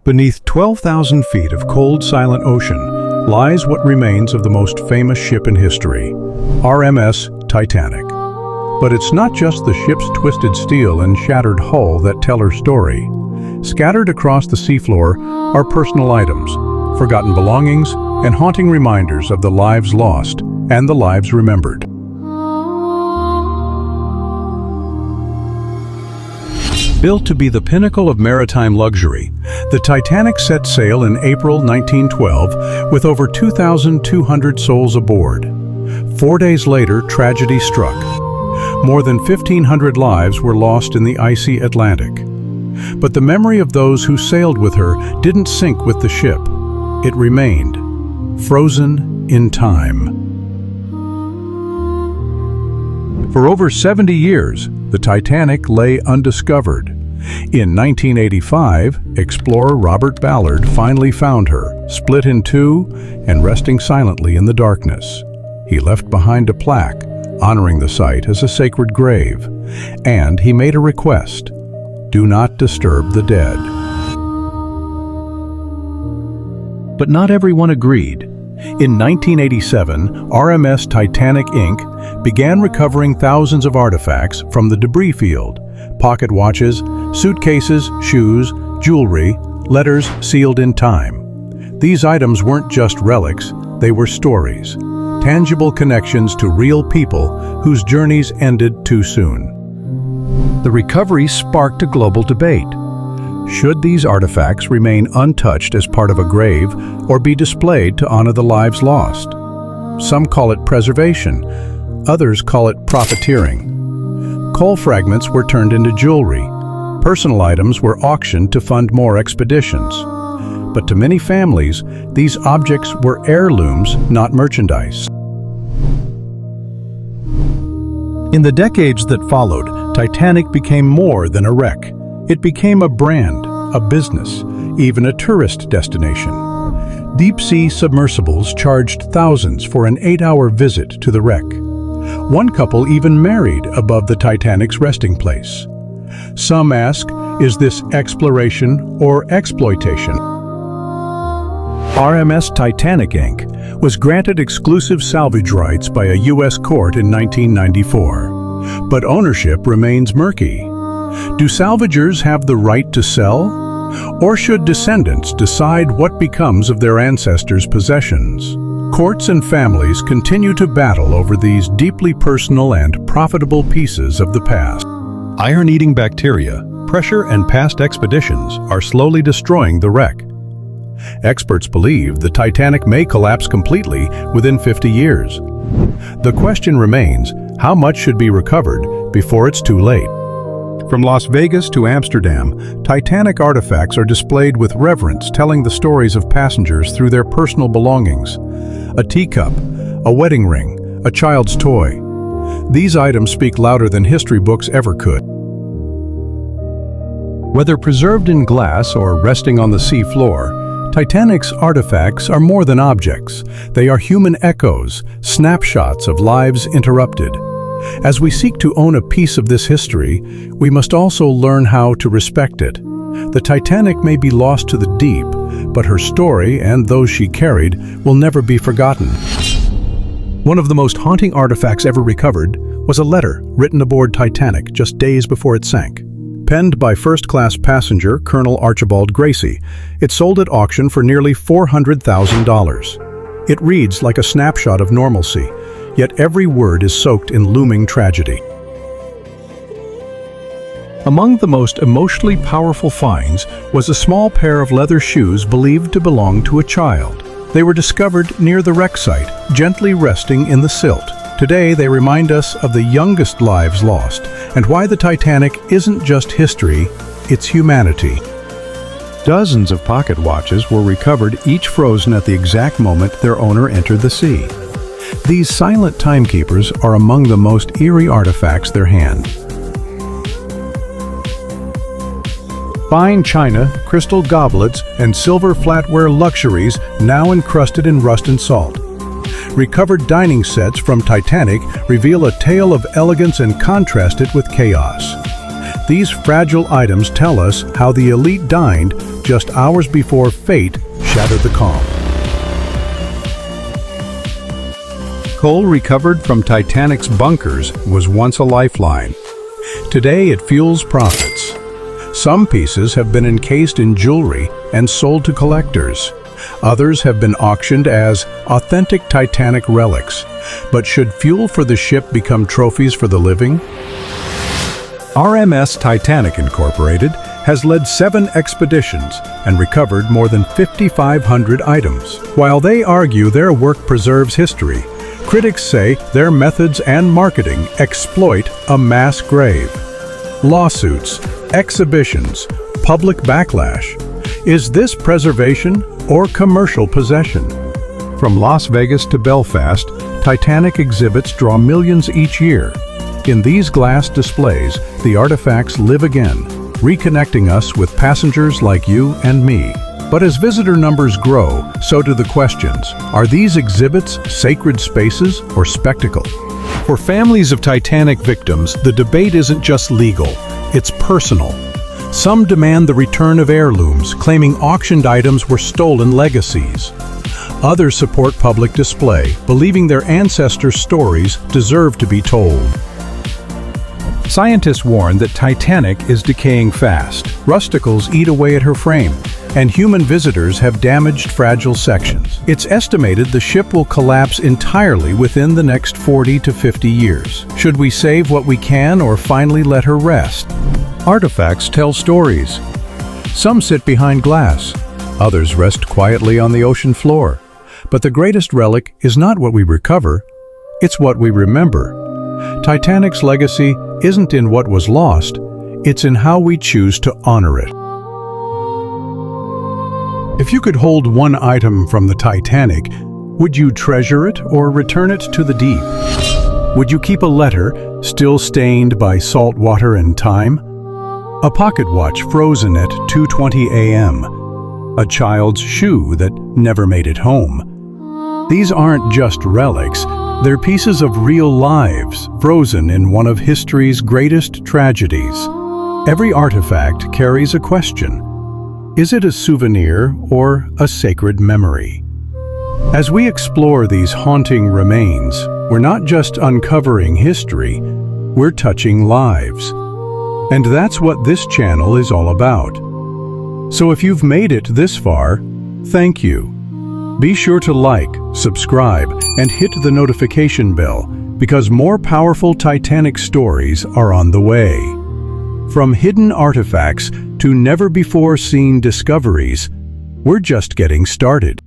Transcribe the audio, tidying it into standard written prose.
Beneath 12,000 feet of cold, silent ocean lies what remains of the most famous ship in history, RMS Titanic. But it's not just the ship's twisted steel and shattered hull that tell her story. Scattered across the seafloor are personal items, forgotten belongings, and haunting reminders of the lives lost and the lives remembered. Built to be the pinnacle of maritime luxury, the Titanic set sail in April 1912 with over 2,200 souls aboard. 4 days later, tragedy struck. More than 1,500 lives were lost in the icy Atlantic. But the memory of those who sailed with her didn't sink with the ship. It remained, frozen in time. For over 70 years, the Titanic lay undiscovered. In 1985, explorer Robert Ballard finally found her, split in two and resting silently in the darkness. He left behind a plaque honoring the site as a sacred grave, and he made a request: do not disturb the dead. But not everyone agreed. In 1987, RMS Titanic Inc. began recovering thousands of artifacts from the debris field: pocket watches, suitcases, shoes, jewelry, letters sealed in time. These items weren't just relics, they were stories, tangible connections to real people whose journeys ended too soon. The recovery sparked a global debate. Should these artifacts remain untouched as part of a grave or be displayed to honor the lives lost? Some call it preservation, others call it profiteering. Coal fragments were turned into jewelry. Personal items were auctioned to fund more expeditions. But to many families, these objects were heirlooms, not merchandise. In the decades that followed, Titanic became more than a wreck. It became a brand, a business, even a tourist destination. Deep-sea submersibles charged thousands for an 8-hour visit to the wreck. One couple even married above the Titanic's resting place. Some ask, is this exploration or exploitation? RMS Titanic Inc. was granted exclusive salvage rights by a U.S. court in 1994. But ownership remains murky. Do salvagers have the right to sell? Or should descendants decide what becomes of their ancestors' possessions? Courts and families continue to battle over these deeply personal and profitable pieces of the past. Iron-eating bacteria, pressure, and past expeditions are slowly destroying the wreck. Experts believe the Titanic may collapse completely within 50 years. The question remains, how much should be recovered before it's too late? From Las Vegas to Amsterdam, Titanic artifacts are displayed with reverence, telling the stories of passengers through their personal belongings. A teacup, a wedding ring, a child's toy. These items speak louder than history books ever could. Whether preserved in glass or resting on the sea floor, Titanic's artifacts are more than objects. They are human echoes, snapshots of lives interrupted. As we seek to own a piece of this history, we must also learn how to respect it. The Titanic may be lost to the deep, but her story and those she carried will never be forgotten. One of the most haunting artifacts ever recovered was a letter written aboard Titanic just days before it sank. Penned by first-class passenger Colonel Archibald Gracie, it sold at auction for nearly $400,000. It reads like a snapshot of normalcy, yet every word is soaked in looming tragedy. Among the most emotionally powerful finds was a small pair of leather shoes believed to belong to a child. They were discovered near the wreck site, gently resting in the silt. Today, they remind us of the youngest lives lost and why the Titanic isn't just history, it's humanity. Dozens of pocket watches were recovered, each frozen at the exact moment their owner entered the sea. These silent timekeepers are among the most eerie artifacts their hand. Fine china, crystal goblets, and silver flatware luxuries now encrusted in rust and salt. Recovered dining sets from Titanic reveal a tale of elegance and contrast it with chaos. These fragile items tell us how the elite dined just hours before fate shattered the calm. Coal recovered from Titanic's bunkers was once a lifeline. Today it fuels profits. Some pieces have been encased in jewelry and sold to collectors. Others have been auctioned as authentic Titanic relics. But should fuel for the ship become trophies for the living? RMS Titanic Incorporated has led 7 expeditions and recovered more than 5,500 items. While they argue their work preserves history, critics say their methods and marketing exploit a mass grave. Lawsuits, exhibitions, public backlash. Is this preservation or commercial possession? From Las Vegas to Belfast, Titanic exhibits draw millions each year. In these glass displays, the artifacts live again, reconnecting us with passengers like you and me. But as visitor numbers grow, so do the questions. Are these exhibits sacred spaces or spectacle? For families of Titanic victims, the debate isn't just legal, it's personal. Some demand the return of heirlooms, claiming auctioned items were stolen legacies. Others support public display, believing their ancestors' stories deserve to be told. Scientists warn that Titanic is decaying fast. Rusticles eat away at her frame, and human visitors have damaged fragile sections. It's estimated the ship will collapse entirely within the next 40 to 50 years. Should we save what we can or finally let her rest? Artifacts tell stories. Some sit behind glass. Others rest quietly on the ocean floor. But the greatest relic is not what we recover, it's what we remember. Titanic's legacy isn't in what was lost, it's in how we choose to honor it. If you could hold one item from the Titanic, would you treasure it or return it to the deep? Would you keep a letter still stained by salt water and time? A pocket watch frozen at 2:20 a.m. A child's shoe that never made it home. These aren't just relics, they're pieces of real lives frozen in one of history's greatest tragedies. Every artifact carries a question. Is it a souvenir or a sacred memory? As we explore these haunting remains, we're not just uncovering history, we're touching lives. And that's what this channel is all about. So if you've made it this far, thank you. Be sure to like, subscribe, and hit the notification bell because more powerful Titanic stories are on the way. From hidden artifacts to never-before-seen discoveries, we're just getting started.